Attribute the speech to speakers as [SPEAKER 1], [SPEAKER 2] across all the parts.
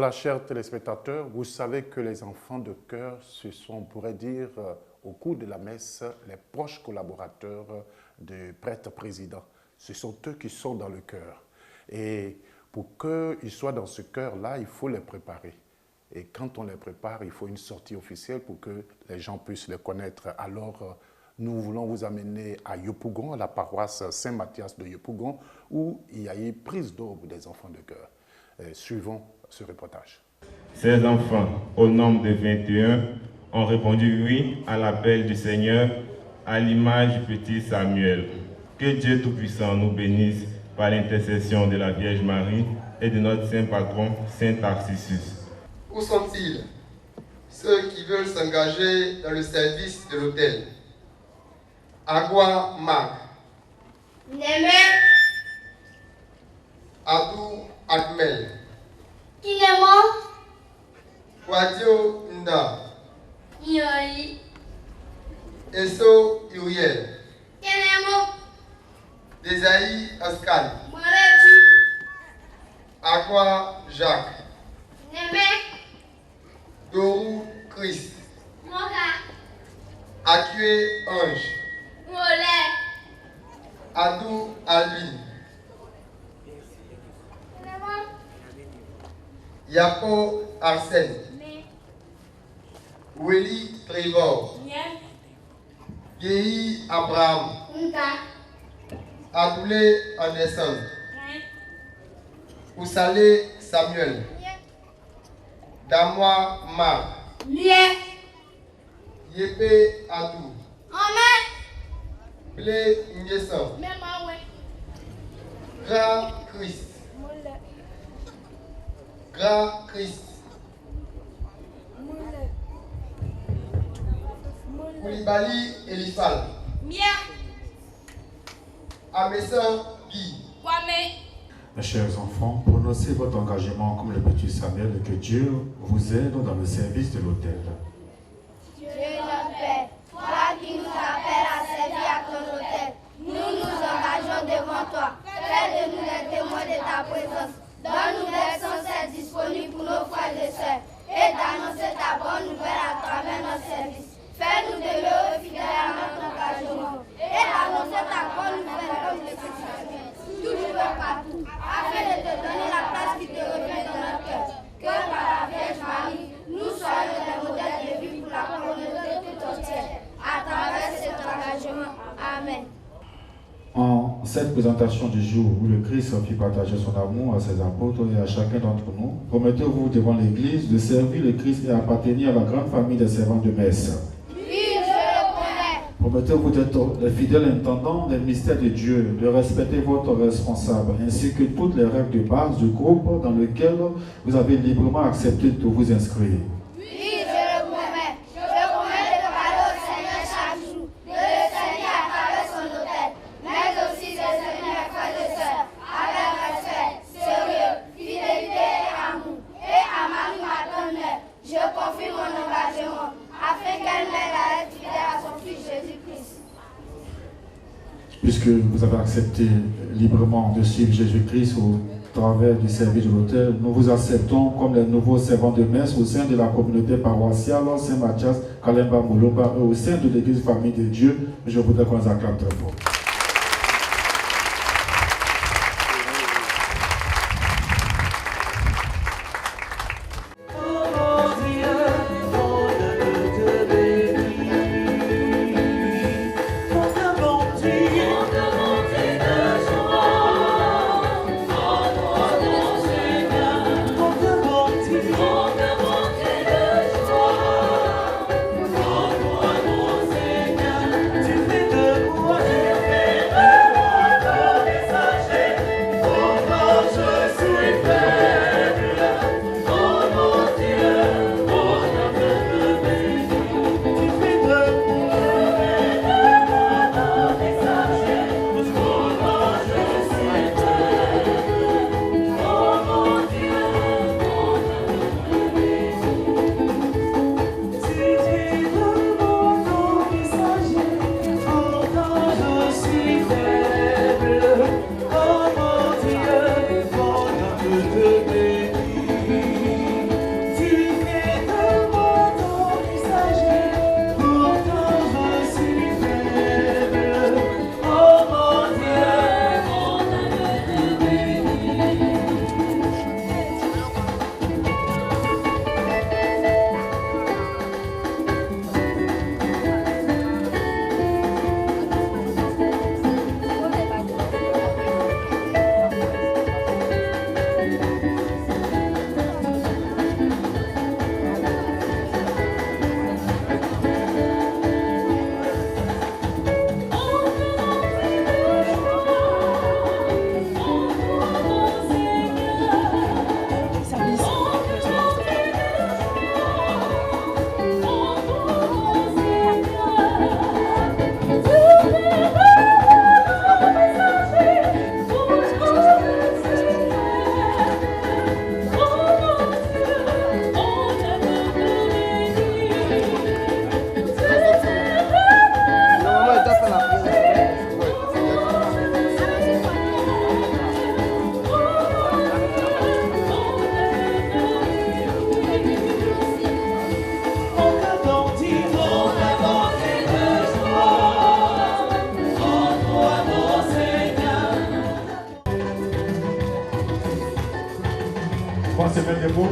[SPEAKER 1] Voilà, chers téléspectateurs, vous savez que les enfants de chœur, ce sont, on pourrait dire, au cours de la messe, les proches collaborateurs du prêtre-président. Ce sont eux qui sont dans le chœur. Et pour qu'ils soient dans ce chœur-là, il faut les préparer. Et quand on les prépare, il faut une sortie officielle pour que les gens puissent les connaître. Alors, nous voulons vous amener à Yopougon, à la paroisse Saint-Mathias de Yopougon, où il y a eu prise d'aube des enfants de chœur. Suivons ce reportage.
[SPEAKER 2] Ces enfants, au nombre de 21, ont répondu oui à l'appel du Seigneur à l'image du petit Samuel. Que Dieu Tout-Puissant nous bénisse par l'intercession de la Vierge Marie et de notre Saint Patron, Saint Tarcissus.
[SPEAKER 3] Où sont-ils, ceux qui veulent s'engager dans le service de l'autel? Agua Mag,
[SPEAKER 4] Neme,
[SPEAKER 3] Adou Akmel,
[SPEAKER 4] Kinemo,
[SPEAKER 3] Wadio Nda,
[SPEAKER 4] Yori,
[SPEAKER 3] Eso Uriel,
[SPEAKER 4] Kinemo,
[SPEAKER 3] Desaï Ascal,
[SPEAKER 4] Moretu,
[SPEAKER 3] Aqua Jacques,
[SPEAKER 4] Neme,
[SPEAKER 3] Dorou Christ,
[SPEAKER 4] Moka,
[SPEAKER 3] Akue Ange,
[SPEAKER 4] Mole,
[SPEAKER 3] Adou Alvin, Yapo Arsène, Willy Trevor, Yehi Abraham,
[SPEAKER 4] Nka,
[SPEAKER 3] Adoulé Anderson, Ousalé Samuel, Damois Mar,
[SPEAKER 4] Lie,
[SPEAKER 3] Yépé Adou,
[SPEAKER 4] Amen,
[SPEAKER 3] Blé Nyesan,
[SPEAKER 4] Memawe,
[SPEAKER 3] Grand Christ,
[SPEAKER 4] Mole,
[SPEAKER 3] Grand Christ,
[SPEAKER 4] Mole,
[SPEAKER 3] Koulibaly Elifal,
[SPEAKER 4] Mia,
[SPEAKER 3] Amessan Guy.
[SPEAKER 4] Kwame,
[SPEAKER 5] Mes chers enfants, prononcez votre engagement comme le petit Samuel et que Dieu vous aide dans le service de l'autel.
[SPEAKER 4] Dieu notre Père, toi qui nous appelles à servir à ton autel, nous nous engageons devant toi. Fais de nous les témoins de ta présence. Donne-nous d'être sans cesse disponibles pour nos frères et sœurs et d'annoncer ta bonne nouvelle à travers notre service. Fais-nous demeurer fidèles à notre engagement et d'annoncer ta bonne nouvelle comme le petit Samuel, toujours et partout, afin de te donner la place qui te revient dans notre cœur. Que par la Vierge Marie, nous soyons des modèles de vie pour la communauté tout entière, à travers cet engagement. Amen.
[SPEAKER 5] En cette présentation du jour où le Christ fit partager son amour à ses apôtres et à chacun d'entre nous, promettez-vous devant l'Église de servir le Christ et appartenir à la grande famille des servants de messe.
[SPEAKER 4] Oui, je le promets.
[SPEAKER 5] Promettez-vous d'être les fidèles intendants des mystères de Dieu, de respecter votre responsable, ainsi que toutes les règles de base du groupe dans lequel vous avez librement accepté de vous inscrire.
[SPEAKER 4] Oui, je le promets. Je promets de parler au Seigneur chaque jour, de le servir à travers son autel, mais aussi de servir mes frères et sœurs avec respect, sérieux, fidélité et amour. Et à Marie, ma grand-mère, je confie mon engagement afin qu'elle m'aide à être fidèle à son Fils Jésus-Christ.
[SPEAKER 5] Puisque vous avez accepté librement de suivre Jésus-Christ au travers du service de l'autel, nous vous acceptons comme les nouveaux servants de messe au sein de la communauté paroissiale Saint-Mathias, Kalemba Mouloba et au sein de l'église Famille de Dieu. Je voudrais qu'on les acclame très fort.
[SPEAKER 6] Tu fais de moi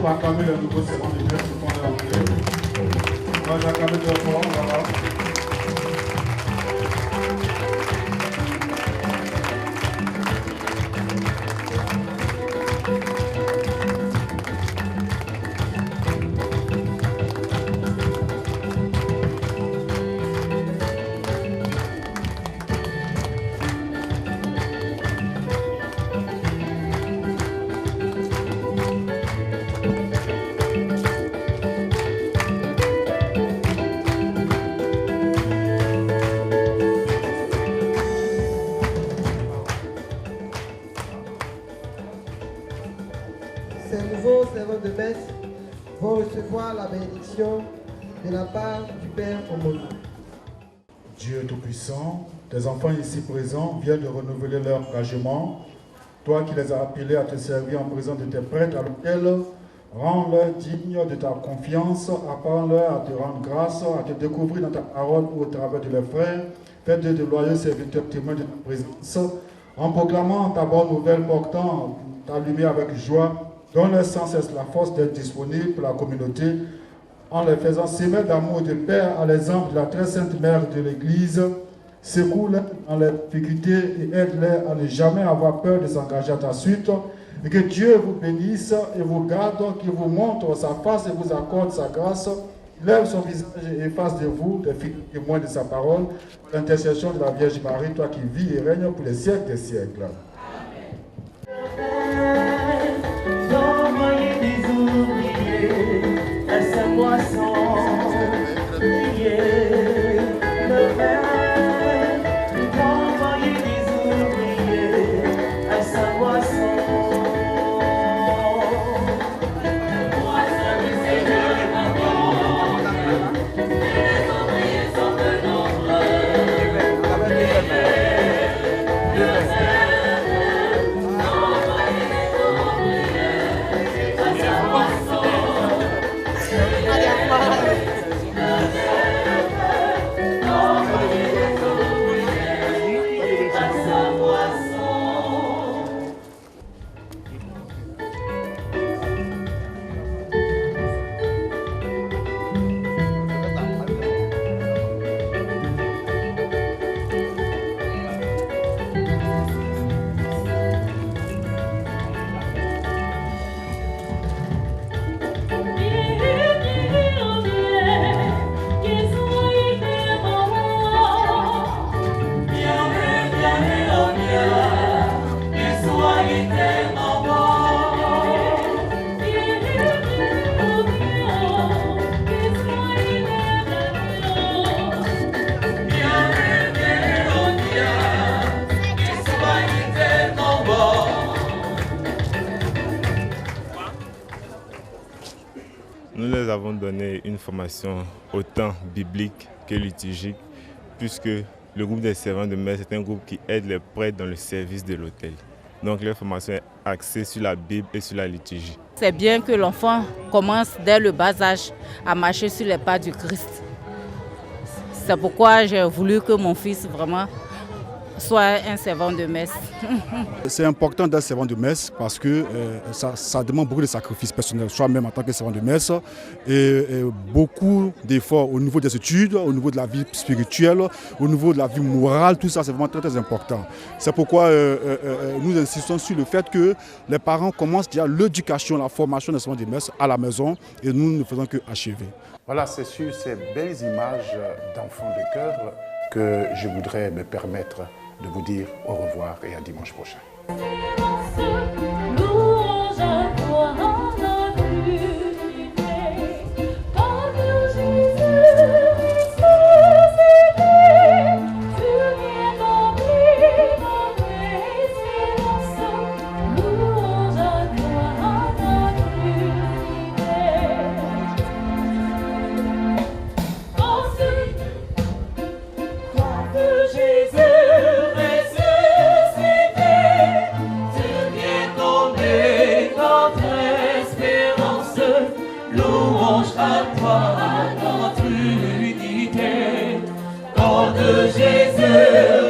[SPEAKER 5] pour acclamer le nouveau serment de Dieu pour qu'on l'ait. On va acclamer de fort, voilà.
[SPEAKER 6] Ces nouveaux servants de messe vont recevoir la bénédiction de la part du Père Omoni.
[SPEAKER 5] Dieu Tout-Puissant, tes enfants ici présents viennent de renouveler leur engagement. Toi qui les as appelés à te servir en présence de tes prêtres à l'autel, rends-leur dignes de ta confiance, apprends-leur à te rendre grâce, à te découvrir dans ta parole ou au travers de leurs frères. Fais-de de loyaux serviteurs témoins de ta présence, en proclamant ta bonne nouvelle, portant ta lumière avec joie. Donne-leur sans cesse la force d'être disponibles pour la communauté, en les faisant s'aimer d'amour et de paix à l'exemple de la très sainte mère de l'Église. Secoue-les dans les difficultés et aide-les à ne jamais avoir peur de s'engager à ta suite. Et que Dieu vous bénisse et vous garde, qu'il vous montre sa face et vous accorde sa grâce. Lève son visage et fasse de vous des fidèles témoins de sa parole. L'intercession de la Vierge Marie, toi qui vis et règnes pour les siècles des siècles.
[SPEAKER 2] Nous les avons donné une formation autant biblique que liturgique, puisque le groupe des servants de messe est un groupe qui aide les prêtres dans le service de l'autel. Donc leur formation est axée sur la Bible et sur la liturgie.
[SPEAKER 7] C'est bien que l'enfant commence dès le bas âge à marcher sur les pas du Christ. C'est pourquoi j'ai voulu que mon fils vraiment soit un servant de messe.
[SPEAKER 8] C'est important d'être servant de messe parce que ça demande beaucoup de sacrifices personnels, soi-même en tant que servant de messe, et beaucoup d'efforts au niveau des études, au niveau de la vie spirituelle, au niveau de la vie morale, tout ça c'est vraiment très très important. C'est pourquoi nous insistons sur le fait que les parents commencent déjà l'éducation, la formation des servants de messe à la maison et nous ne faisons que achever.
[SPEAKER 1] Voilà, c'est sur ces belles images d'enfants de cœur que je voudrais me permettre de vous dire au revoir et à dimanche prochain.
[SPEAKER 9] À toi notre unité, corps de Jésus.